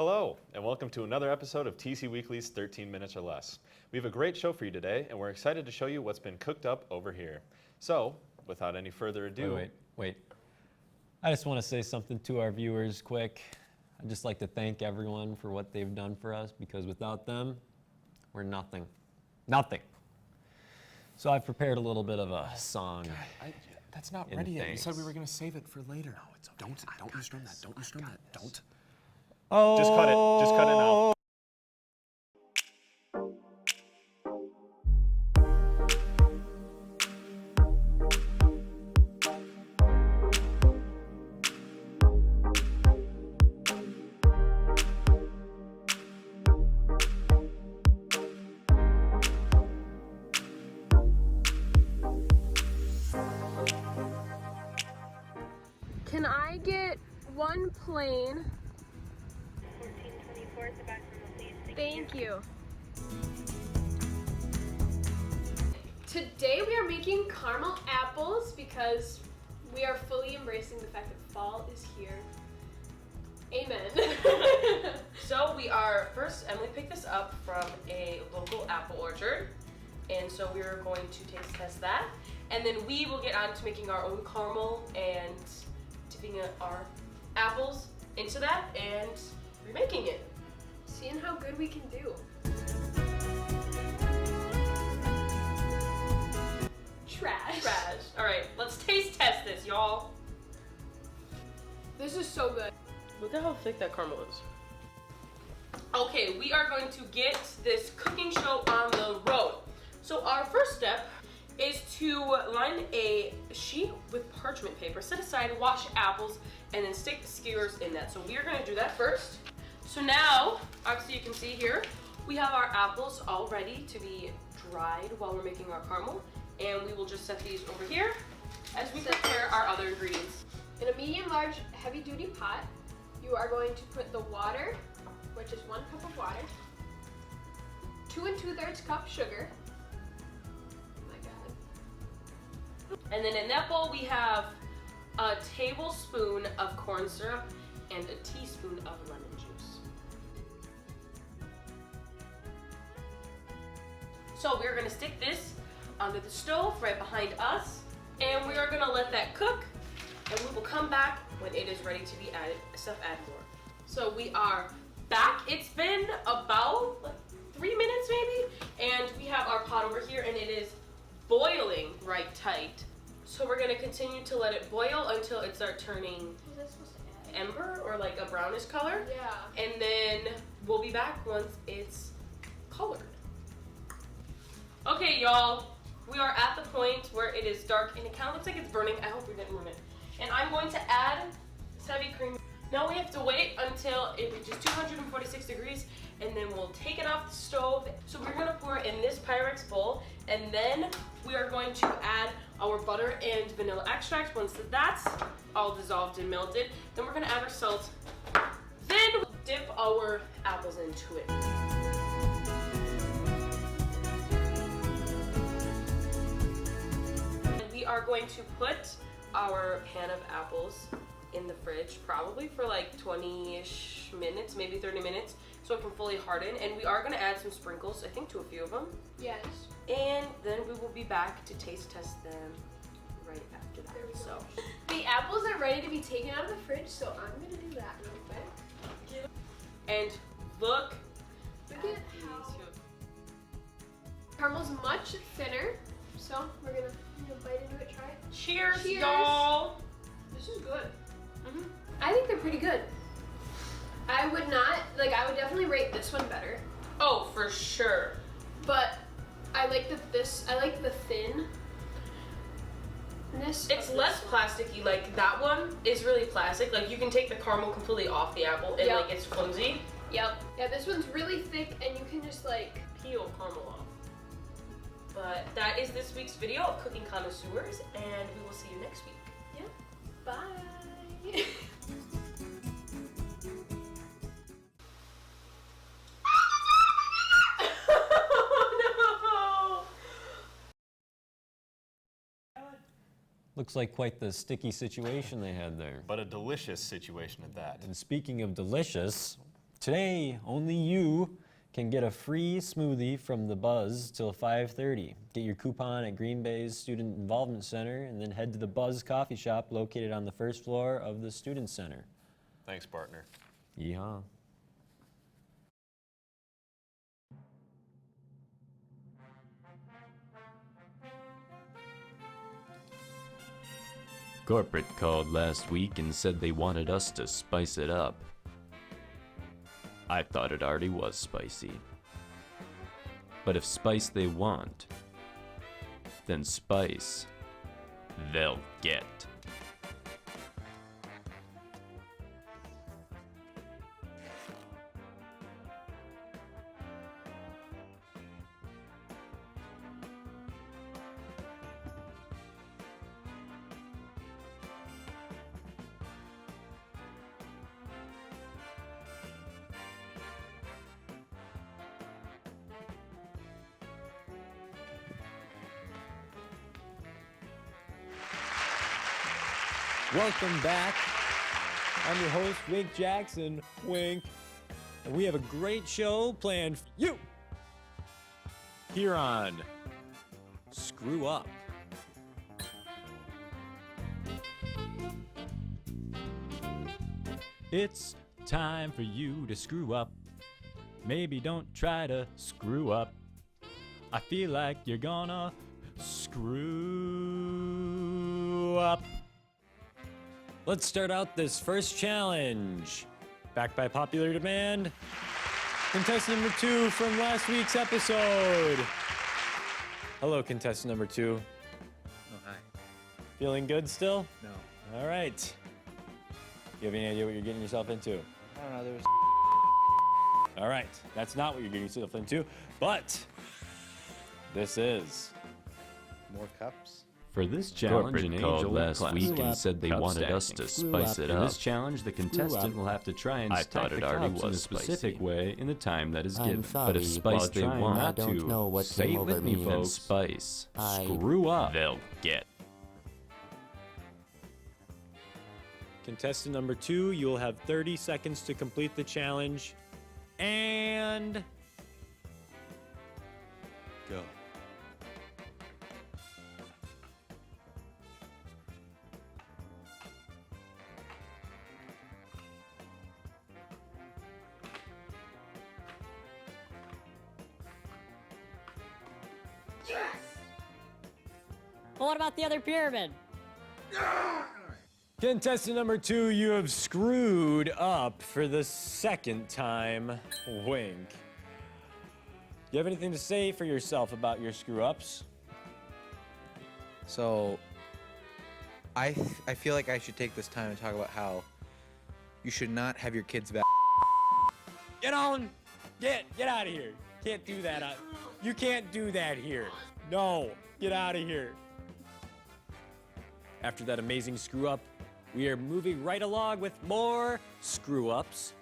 Hello, and welcome to another episode of TC Weekly's 13 Minutes or Less. We have a great show for you today, and we're excited to show you what's been cooked up over here. So, without any further ado... Wait. I just want to say something to our viewers quick. I'd just like to thank everyone for what they've done for us, because without them, we're nothing. Nothing. So I've prepared a little bit of a song. God, that's not ready yet. You said we were going to save it for later. No, it's okay. Don't you strum that. Don't you strum that. Don't. Oh. Just cut it. Just cut it now. Can I get one plain? 1424 at the back from the police. Thank you. Today we are making caramel apples because we are fully embracing the fact that fall is here. Amen. So we are, first Emily picked this up from a local apple orchard, and so we are going to taste test that, and then we will get on to making our own caramel and dipping our apples into that and remaking it. Seeing how good we can do. Trash. All right, let's taste test this, y'all. This is so good. Look at how thick that caramel is. Okay, we are going to get this cooking show on the road. So our first step is to line a sheet with parchment paper, set aside, wash apples, and then stick skewers in that. So we are gonna do that first. So now, obviously you can see here, we have our apples all ready to be dried while we're making our caramel. And we will just set these over here as we prepare our other ingredients. In a medium-large, heavy-duty pot, you are going to put the water, which is 1 cup of water, 2 2/3 cup sugar. Oh my God. And then in that bowl we have a tablespoon of corn syrup and a teaspoon of lemon juice. So we're gonna stick this under the stove right behind us, and we are gonna let that cook, and we will come back when it is ready to be added more. So we are back. It's been about like 3 minutes maybe, and we have our pot over here and it is boiling right tight. So we're gonna continue to let it boil until it starts turning Was I supposed to add? ember or like a brownish color. Yeah. And then we'll be back once it's colored. Okay, y'all, we are at the point where it is dark and it kind of looks like it's burning. I hope we didn't ruin it. And I'm going to add heavy cream. Now we have to wait until it reaches 246 degrees, and then we'll take it off the stove. So we're gonna pour it in this Pyrex bowl, and then we are going to add our butter and vanilla extract. Once that's all dissolved and melted, then we're gonna add our salt. Then we'll dip our apples into it. And we are going to put our pan of apples in the fridge probably for like 20-ish minutes, maybe 30 minutes, so it can fully harden. And we are gonna add some sprinkles, I think to a few of them. Yes. And then we will be back to taste test them right after that. So The apples are ready to be taken out of the fridge, so I'm gonna do that real quick. and look Look at at these. how caramel's much thinner, so we're gonna bite into it, try it. Cheers, Cheers. y'all. This is good. I think they're pretty good. I would definitely rate this one better, Oh, for sure. but I like the thinness. It's less plasticky. Like that one is really plastic. Like you can take the caramel completely off the apple and Yep. like it's flimsy. Yep. Yeah, this one's really thick and you can just like Peel caramel off. But that is this week's video of Cooking Connoisseurs, and we will see you next week. bye. Oh no! Looks like quite the sticky situation they had there. But a delicious situation at that. And speaking of delicious, Today, only you can get a free smoothie from the Buzz till 5:30. Get your coupon at Green Bay's Student Involvement Center and then head to the Buzz Coffee Shop located on the first floor of the Student Center. Thanks, partner. Yeehaw. Corporate called last week and said they wanted us to spice it up. I thought it already was spicy. But if spice they want, then spice they'll get. Welcome back. I'm your host, Wink Jackson. Wink. And we have a great show planned for you here on Screw Up. It's time for you to screw up. Maybe don't try to screw up. I feel like you're gonna screw up. Let's start out this first challenge. Back by popular demand, contestant number 2 from last week's episode. Hello, contestant number 2. Oh, hi. Feeling good still? No. All right. You have any idea what you're getting yourself into? I don't know, there was All right, that's not what you're getting yourself into, but this is. more cups. For this challenge, Corporate an called called last classic. week and said they Cup wanted us stacking. to spice it For up. this challenge, the contestant will have to try and I stack thought the it already cups in a was specific spicy. way in the time that is I'm given. sorry, But if spice while they trying want not to, to know what say came it with over me, me. folks. Spice. I- Screw up. They'll get. Contestant number 2, you'll have 30 seconds to complete the challenge. And go. But what about the other pyramid? Contestant number 2, you have screwed up for the second time. Wink. You have anything to say for yourself about your screw ups? So, I feel like I should take this time to talk about how you should not have your kids Get on! Get out of here! Can't do that. You can't do that here. No, get out of here. After that amazing screw up, we are moving right along with more screw ups.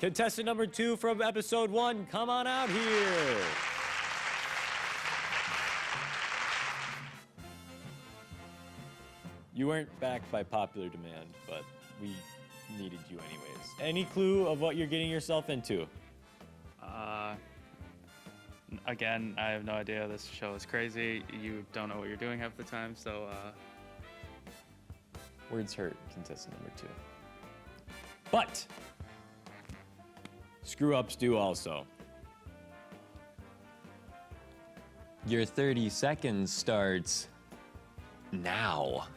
Contestant number 2 from episode 1, come on out here. You weren't back by popular demand, but we needed you anyways. Any clue of what you're getting yourself into? Again, I have no idea. This show is crazy. You don't know what you're doing half the time, so Words hurt, contestant number 2. But screw ups do also. Your 30 seconds starts now.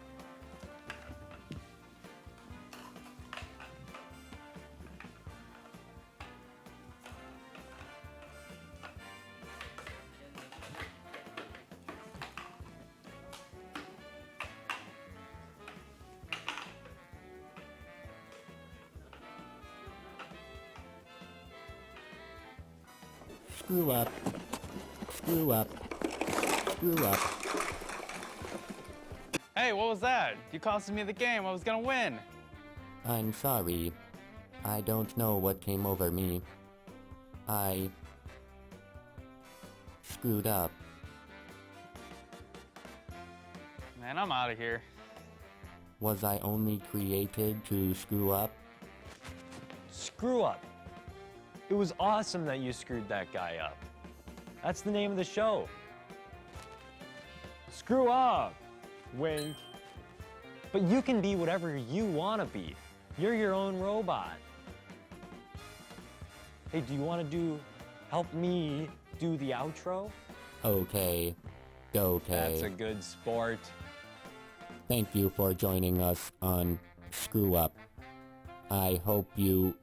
Screw up. Screw up. Screw up. hey, what was that? You costed me the game. I was gonna win. I'm sorry. I don't know what came over me. I screwed up. Man, I'm out of here. Was I only created to screw up? screw up. It was awesome that you screwed that guy up. That's the name of the show. Screw up, wink. But you can be whatever you want to be. You're your own robot. Hey, do you want to help me do the outro? Okay. That's a good sport. Thank you for joining us on Screw Up. I hope you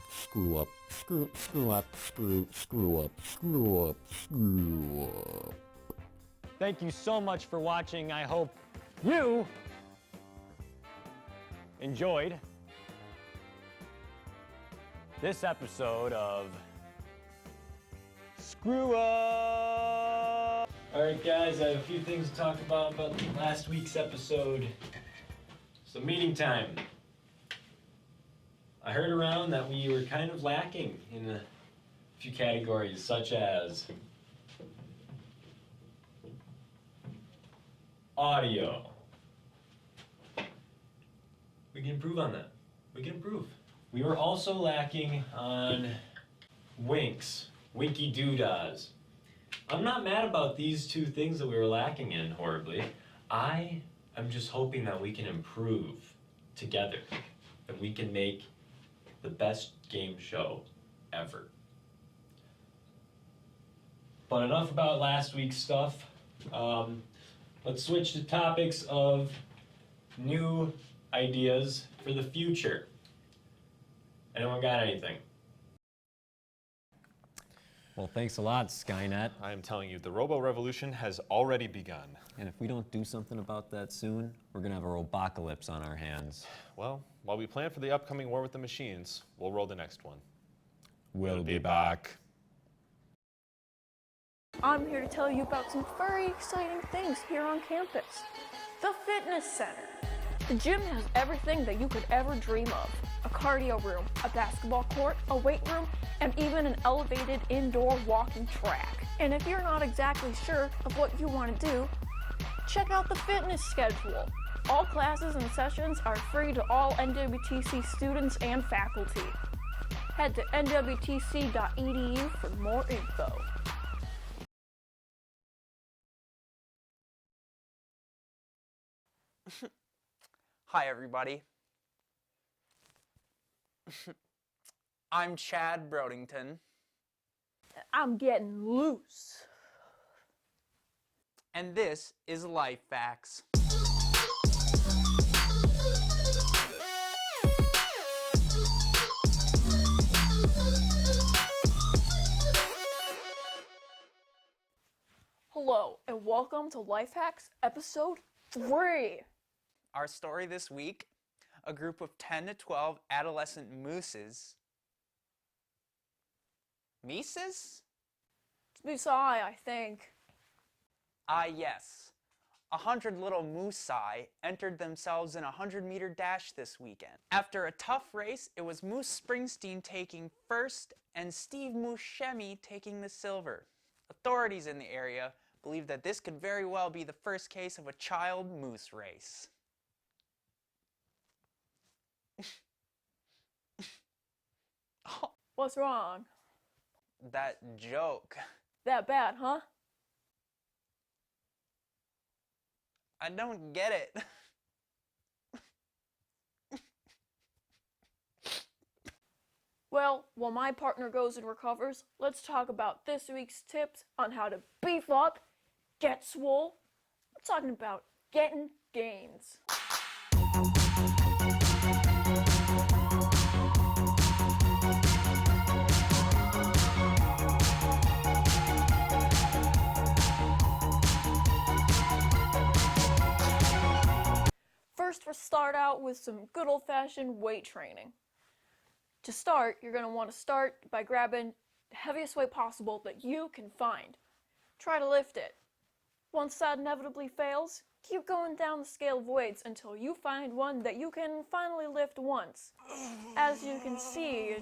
screw up. Screw up. Thank you so much for watching. I hope you enjoyed this episode of Screw Up. All right, guys, I have a few things to talk about last week's episode. So meeting time. I heard around that we were kind of lacking in a few categories, such as audio. We can improve on that. We can improve. We were also lacking on winks, winky doodahs. I'm not mad about these two things that we were lacking in horribly. I am just hoping that we can improve together, that we can make the best game show ever. But enough about last week's stuff. Let's switch to topics of new ideas for the future. Anyone got anything? Well, thanks a lot, Skynet. I am telling you, the robo-revolution has already begun. And if we don't do something about that soon, we're gonna have a robocalypse on our hands. Well, while we plan for the upcoming war with the machines, we'll roll the next one. We'll be back. I'm here to tell you about some very exciting things here on campus. The Fitness Center. The gym has everything that you could ever dream of. A cardio room, a basketball court, a weight room, and even an elevated indoor walking track. And if you're not exactly sure of what you want to do, check out the fitness schedule. All classes and sessions are free to all NWTC students and faculty. Head to nwtc.edu for more info. Hi, everybody. I'm Chad Brodington. I'm getting loose. And this is Life Facts. Hello, and welcome to Life Hacks, episode 3. Our story this week, a group of 10 to 12 adolescent mooses. Mises? It's Musai, I think. Ah, yes. 100 little moosei entered themselves in a 100-meter dash this weekend. After a tough race, it was Moose Springsteen taking first and Steve Buscemi taking the silver. Authorities in the area believe that this could very well be the first case of a child moose race. What's wrong? That joke. That bad, huh? I don't get it. Well, while my partner goes and recovers, let's talk about this week's tips on how to beef up, get swole. We're talking about getting gains. First, we'll start out with some good old-fashioned weight training. To start, you're going to want to start by grabbing the heaviest weight possible that you can find. Try to lift it. Once that inevitably fails, keep going down the scale of weights until you find one that you can finally lift once. As you can see,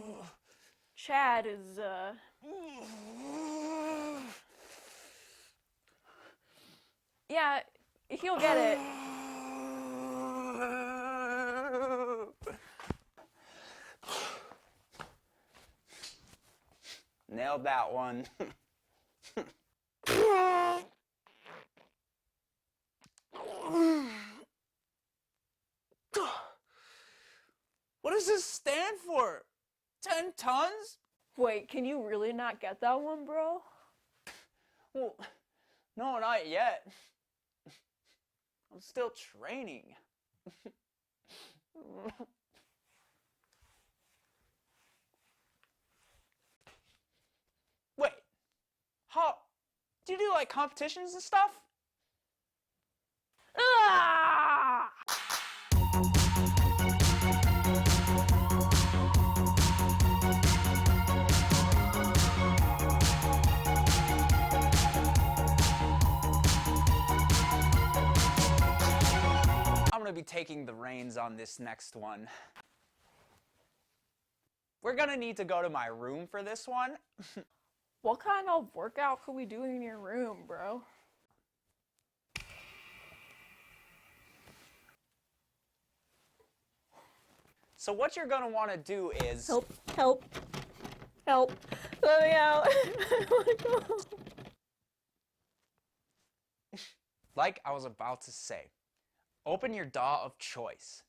Chad is, yeah, he'll get it. nailed that one. What does this stand for? 10 tons? Wait, can you really not get that one, bro? Well, no, not yet. I'm still training. Wait, how? Do you do like competitions and stuff? Ah! I'm gonna be taking the reins on this next one. We're gonna need to go to my room for this one. What kind of workout could we do in your room, bro? So what you're gonna wanna do is... Help, help, help. Let me out. I wanna go. Like I was about to say, open your DAW of choice.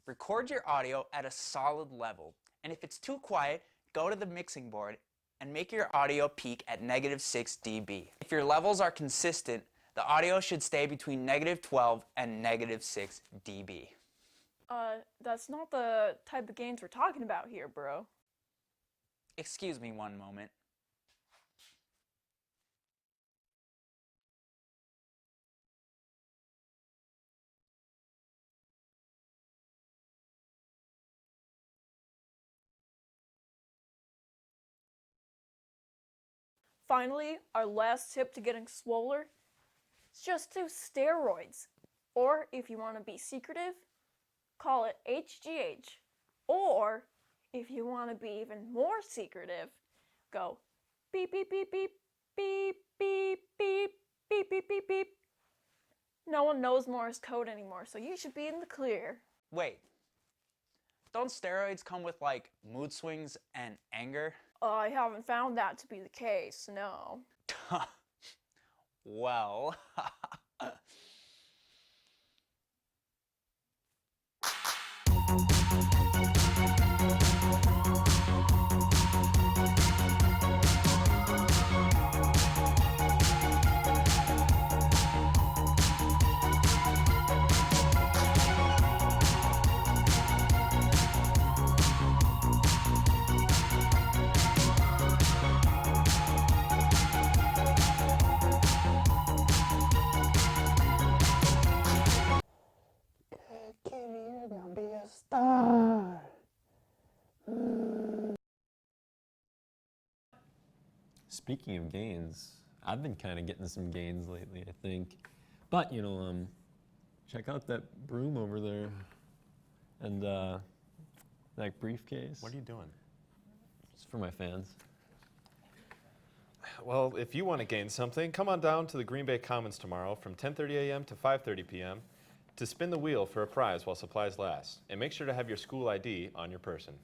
Record your audio at a solid level, and if it's too quiet, go to the mixing board and make your audio peak at -6 dB. If your levels are consistent, the audio should stay between -12 and -6 dB. That's not the type of gains we're talking about here, bro. Excuse me one moment. Finally, our last tip to getting swoller is just do steroids. Or if you want to be secretive, call it HGH. Or if you want to be even more secretive, go beep beep beep beep beep beep beep beep beep beep beep. No one knows Morse code anymore, so you should be in the clear. Wait, don't steroids come with like mood swings and anger? I haven't found that to be the case, no. Well... Speaking of gains, I've been kind of getting some gains lately, I think. But, you know, check out that broom over there and that briefcase. What are you doing? It's for my fans. Well, if you want to gain something, come on down to the Green Bay Commons tomorrow from 10:30 a.m. to 5:30 p.m. to spin the wheel for a prize while supplies last. And make sure to have your school ID on your person.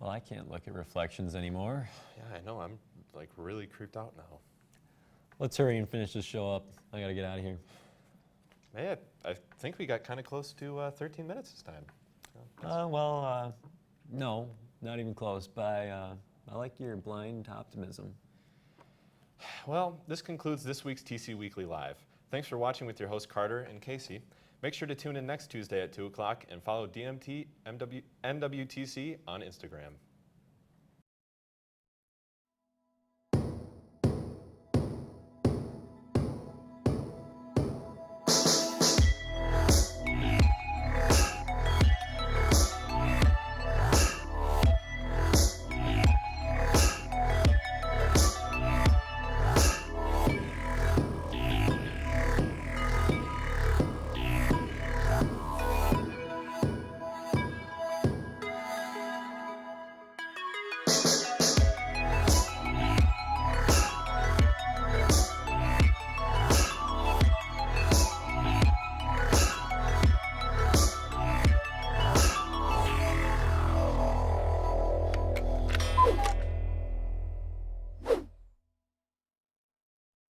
Well, I can't look at reflections anymore. Yeah, I know. I'm like really creeped out now. Let's hurry and finish this show up. I gotta get out of here. Hey, I think we got kind of close to 13 minutes this time. No, not even close, but I like your blind optimism. Well, this concludes this week's TC Weekly Live. Thanks for watching with your hosts Carter and Casey. Make sure to tune in next Tuesday at 2 o'clock and follow dmtNWTC on Instagram.